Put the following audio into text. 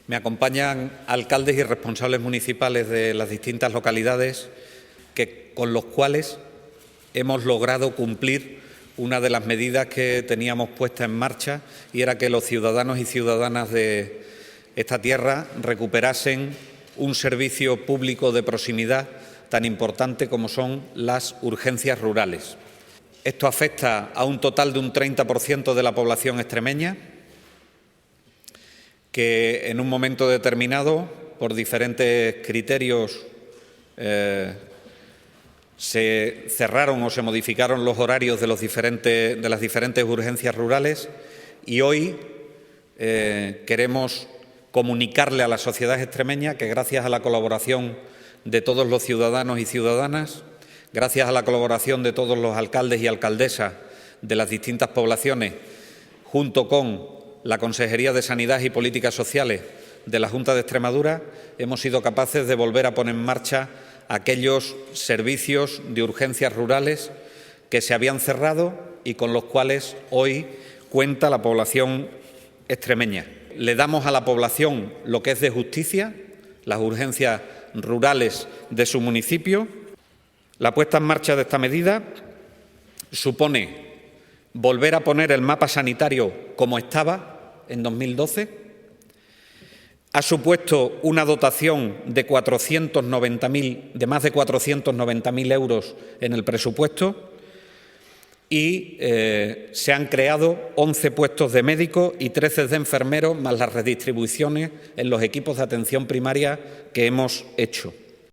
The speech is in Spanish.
Me acompañan alcaldes y responsables municipales de las distintas localidades con los cuales hemos logrado cumplir una de las medidas que teníamos puesta en marcha, y era que los ciudadanos y ciudadanas de esta tierra recuperasen un servicio público de proximidad tan importante como son las urgencias rurales. Esto afecta a un total de un 30% de la población extremeña, que en un momento determinado, por diferentes criterios, se cerraron o se modificaron los horarios de las diferentes urgencias rurales, y hoy queremos comunicarle a la sociedad extremeña que, gracias a la colaboración de todos los ciudadanos y ciudadanas, gracias a la colaboración de todos los alcaldes y alcaldesas de las distintas poblaciones, junto con la Consejería de Sanidad y Políticas Sociales de la Junta de Extremadura, hemos sido capaces de volver a poner en marcha aquellos servicios de urgencias rurales que se habían cerrado y con los cuales hoy cuenta la población extremeña. Le damos a la población lo que es de justicia, las urgencias rurales de su municipio. La puesta en marcha de esta medida supone volver a poner el mapa sanitario como estaba en 2012. Ha supuesto una dotación de más de 490.000 euros en el presupuesto, y se han creado 11 puestos de médicos y 13 de enfermeros, más las redistribuciones en los equipos de atención primaria que hemos hecho.